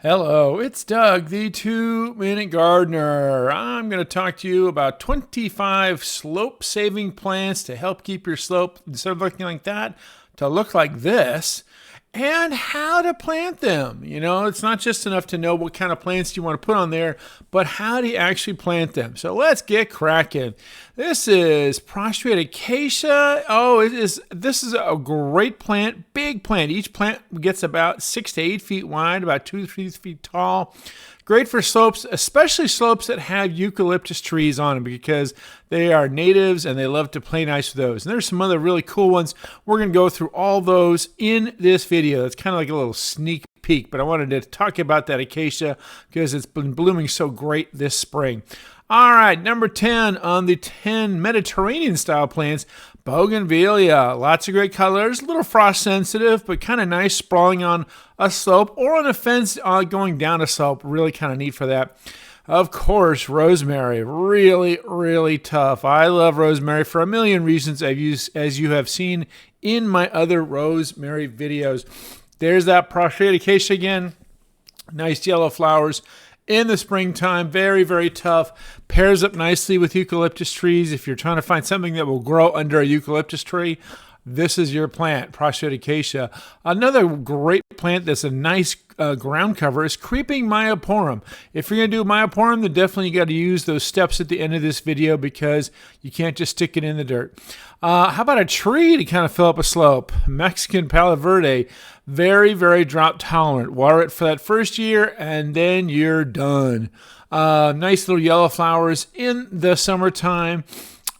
Hello, it's Doug, the 2-Minute Gardener. I'm going to talk to you about 25 slope-saving plants to help keep your slope, instead of looking like that, to look like this, and how to plant them. You know, it's not just enough to know what kind of plants you want to put on there, but how do you actually plant them? So let's get cracking. This is prostrate acacia. This is a great plant, big plant. Each plant gets about 6 to 8 feet wide, about 2 to 3 feet tall. Great for slopes, especially slopes that have eucalyptus trees on them because they are natives and they love to play nice with those. And there's some other really cool ones. We're going to go through all those in this video. It's kind of like a little sneak peek, but I wanted to talk about that acacia because it's been blooming so great this spring. All right, number 10 on the 10 Mediterranean style plants, bougainvillea. Lots of great colors, a little frost sensitive, but kind of nice sprawling on a slope or on a fence going down a slope. Really kind of neat for that. Of course, rosemary, really, really tough. I love rosemary for a million reasons, as you have seen in my other rosemary videos. There's that prostrate acacia again. Nice yellow flowers. In the springtime, very, very tough. Pairs up nicely with eucalyptus trees. If you're trying to find something that will grow under a eucalyptus tree, this is your plant, prostrate acacia. Another great plant that's a nice ground cover is creeping myoporum. If you're going to do myoporum, then definitely you got to use those steps at the end of this video because you can't just stick it in the dirt. How about a tree to kind of fill up a slope? Mexican Palo Verde, very, very drought tolerant. Water it for that first year and then you're done. Nice little yellow flowers in the summertime.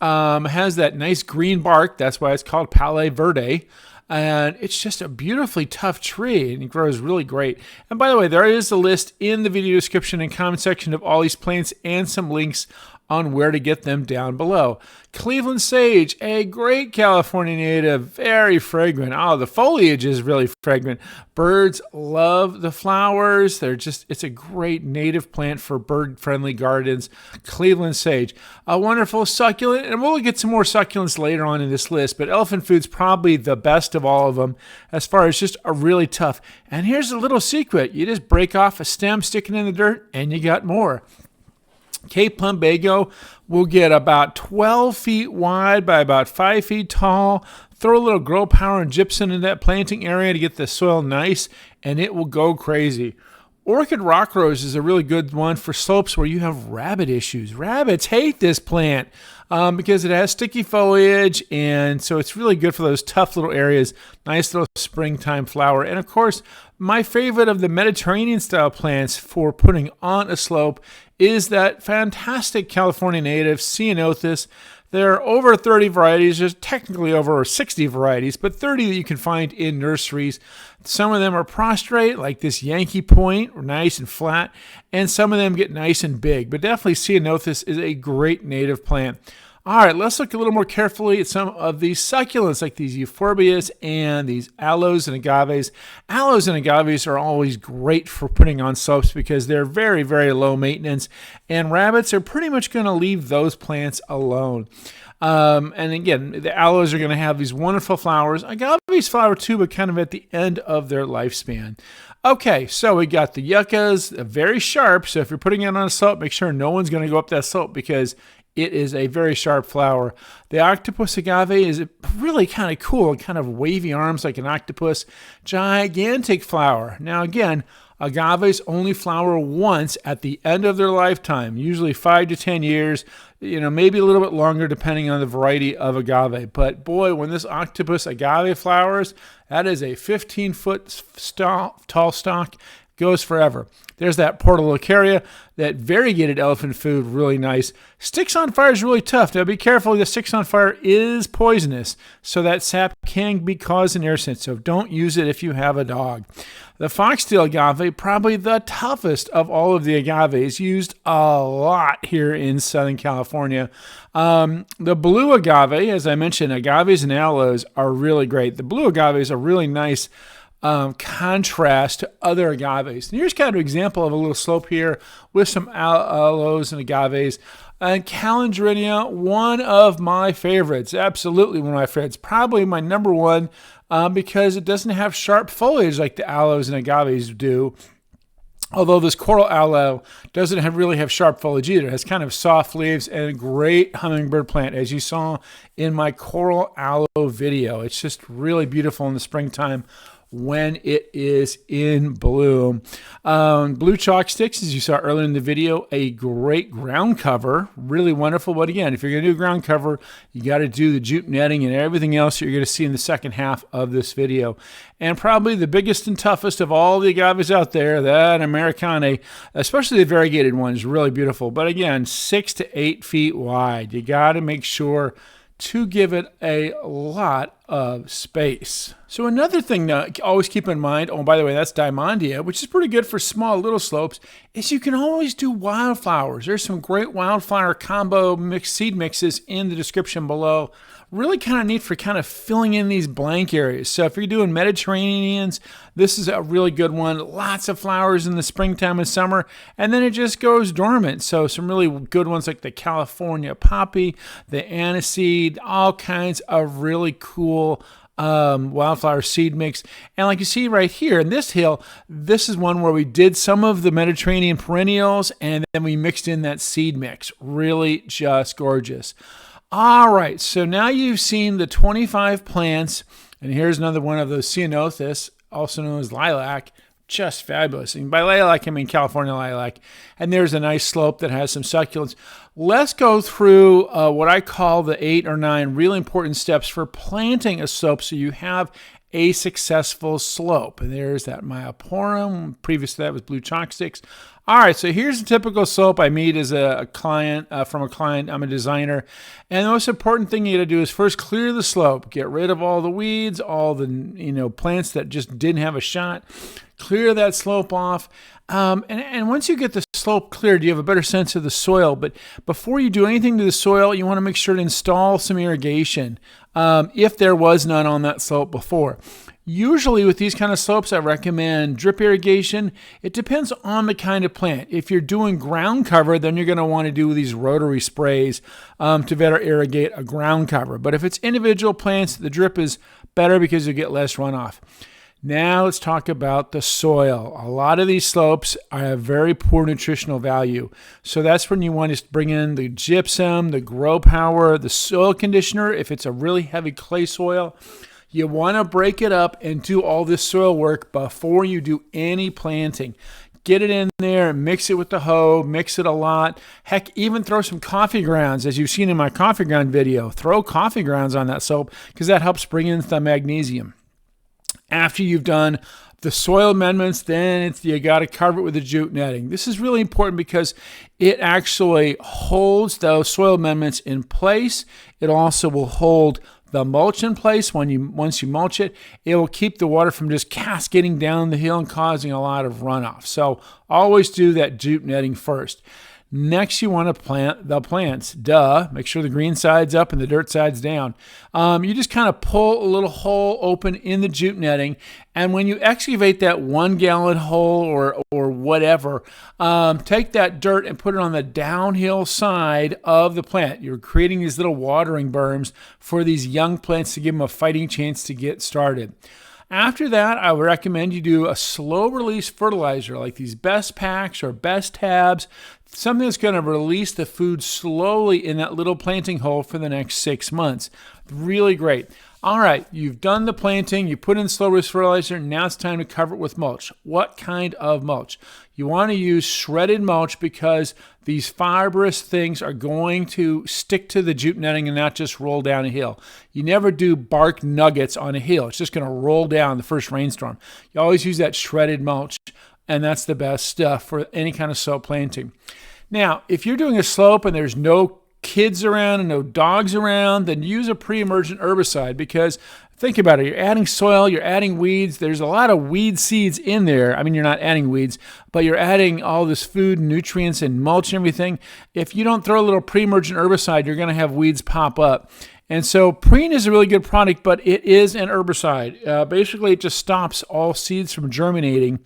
Has that nice green bark. That's why it's called Palo Verde. And it's just a beautifully tough tree and it grows really great. And by the way, there is a list in the video description and comment section of all these plants and some links on where to get them down below. Cleveland sage, a great California native, very fragrant. Oh, the foliage is really fragrant. Birds love the flowers. It's a great native plant for bird-friendly gardens. Cleveland sage, a wonderful succulent, and we'll get some more succulents later on in this list, but elephant food's probably the best of all of them as far as just a really tough. And here's a little secret. You just break off a stem, stick it in the dirt, and you got more. Cape Plumbago will get about 12 feet wide by about 5 feet tall. Throw a little grow power and gypsum in that planting area to get the soil nice, and it will go crazy. Orchid rock rose is a really good one for slopes where you have rabbit issues. Rabbits hate this plant because it has sticky foliage, and so it's really good for those tough little areas. Nice little springtime flower. And of course, my favorite of the Mediterranean style plants for putting on a slope is that fantastic California native Ceanothus. There are over 30 varieties. There's technically over 60 varieties, but 30 that you can find in nurseries. Some of them are prostrate, like this Yankee Point, nice and flat, and some of them get nice and big. But definitely Ceanothus is a great native plant. All right, let's look a little more carefully at some of these succulents, like these euphorbias and these aloes and agaves. Aloes and agaves are always great for putting on slopes because they're very, very low maintenance, and rabbits are pretty much going to leave those plants alone. And again, the aloes are going to have these wonderful flowers. Agaves flower too, but kind of at the end of their lifespan. Okay, so we got the yuccas, very sharp. So if you're putting it on a slope, make sure no one's going to go up that slope because it is a very sharp flower. The octopus agave is really kind of cool, kind of wavy arms like an octopus. Gigantic flower. Now again, agaves only flower once at the end of their lifetime, usually 5 to 10 years, maybe a little bit longer depending on the variety of agave. But boy, when this octopus agave flowers, that is a 15-foot tall stalk. Goes forever. There's that portulacaria, that variegated elephant food, really nice. Sticks on fire is really tough. Now be careful, the sticks on fire is poisonous, so that sap can be caused an irritant, so don't use it if you have a dog. The foxtail agave, probably the toughest of all of the agaves, used a lot here in Southern California. The blue agave, as I mentioned, agaves and aloes are really great. The blue agaves are really nice contrast to other agaves. And here's kind of an example of a little slope here with some aloes and agaves. And calendrinia, one of my favorites, absolutely one of my favorites, probably my number one because it doesn't have sharp foliage like the aloes and agaves do. Although this coral aloe doesn't really have sharp foliage either. It has kind of soft leaves and a great hummingbird plant, as you saw in my coral aloe video. It's just really beautiful in the springtime when it is in bloom. Blue chalk sticks, as you saw earlier in the video, a great ground cover, really wonderful. But again, if you're going to do ground cover, you got to do the jute netting and everything else you're going to see in the second half of this video. And probably the biggest and toughest of all the agaves out there, that Americana, especially the variegated one, is really beautiful. But again, 6 to 8 feet wide. You got to make sure to give it a lot of space. So another thing to always keep in mind, oh, by the way, that's Diamondia, which is pretty good for small little slopes, is you can always do wildflowers. There's some great wildflower combo seed mixes in the description below. Really kind of neat for kind of filling in these blank areas. So if you're doing Mediterraneans, this is a really good one. Lots of flowers in the springtime and summer, and then it just goes dormant. So some really good ones like the California poppy, the aniseed, all kinds of really cool wildflower seed mix. And like you see right here in this hill, this is one where we did some of the Mediterranean perennials and then we mixed in that seed mix. Really just gorgeous. All right, so now you've seen the 25 plants, and here's another one of those Ceanothus, also known as lilac. Just fabulous. And by lilac, I mean California lilac. And there's a nice slope that has some succulents. Let's go through what I call the 8 or 9 really important steps for planting a slope so you have a successful slope. And there's that Myoporum. Previous to that was blue chalk sticks. All right, so here's a typical slope I meet as a client, from a client. I'm a designer. And the most important thing you got to do is first clear the slope. Get rid of all the weeds, all the plants that just didn't have a shot. Clear that slope off. And once you get the slope cleared, you have a better sense of the soil. But before you do anything to the soil, you want to make sure to install some irrigation if there was none on that slope before. Usually with these kind of slopes, I recommend drip irrigation. It depends on the kind of plant. If you're doing ground cover, then you're going to want to do these rotary sprays to better irrigate a ground cover. But if it's individual plants, the drip is better because you get less runoff. Now let's talk about the soil. A lot of these slopes have very poor nutritional value. So that's when you want to bring in the gypsum, the grow power, the soil conditioner. If it's a really heavy clay soil, you want to break it up and do all this soil work before you do any planting. Get it in there, mix it with the hoe, mix it a lot. Heck, even throw some coffee grounds, as you've seen in my coffee ground video. Throw coffee grounds on that slope because that helps bring in the magnesium. After you've done the soil amendments, then you got to cover it with the jute netting. This is really important because it actually holds those soil amendments in place. It also will hold the mulch in place. Once you mulch it, it will keep the water from just cascading down the hill and causing a lot of runoff. So always do that jute netting first. Next, you want to plant the plants. Duh. Make sure the green side's up and the dirt side's down. You just kind of pull a little hole open in the jute netting, and when you excavate that 1 gallon hole or whatever, take that dirt and put it on the downhill side of the plant. You're creating these little watering berms for these young plants to give them a fighting chance to get started. After that, I would recommend you do a slow release fertilizer like these Best Packs or Best Tabs, something that's going to release the food slowly in that little planting hole for the next 6 months. Really great. All right, you've done the planting, you put in slow release fertilizer, now it's time to cover it with mulch. What kind of mulch? You want to use shredded mulch because these fibrous things are going to stick to the jute netting and not just roll down a hill. You never do bark nuggets on a hill. It's just going to roll down the first rainstorm. You always use that shredded mulch, and that's the best stuff for any kind of slope planting. Now, if you're doing a slope and there's no kids around and no dogs around, then use a pre-emergent herbicide because think about it. You're adding soil, you're adding weeds. There's a lot of weed seeds in there. I mean, you're not adding weeds, but you're adding all this food and nutrients and mulch and everything. If you don't throw a little pre-emergent herbicide, you're going to have weeds pop up. And so preen is a really good product, but it is an herbicide. Basically, it just stops all seeds from germinating.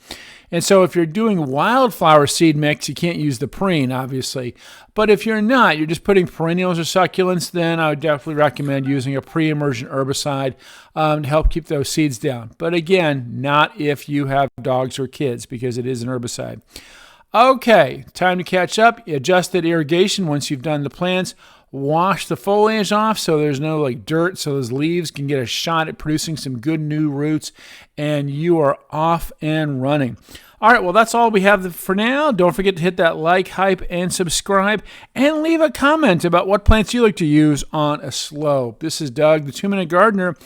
And so if you're doing wildflower seed mix, you can't use the preen, obviously. But if you're not, you're just putting perennials or succulents, then I would definitely recommend using a pre-emergent herbicide to help keep those seeds down. But again, not if you have dogs or kids, because it is an herbicide. Okay, time to catch up. Adjust that irrigation once you've done the plants. Wash the foliage off so there's no dirt, so those leaves can get a shot at producing some good new roots, and you are off and running. All right, well, that's all we have for now. Don't forget to hit that like, hype, and subscribe, and leave a comment about what plants you like to use on a slope. This is Doug, the 2-Minute Gardener,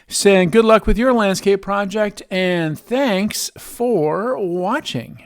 saying good luck with your landscape project, and thanks for watching.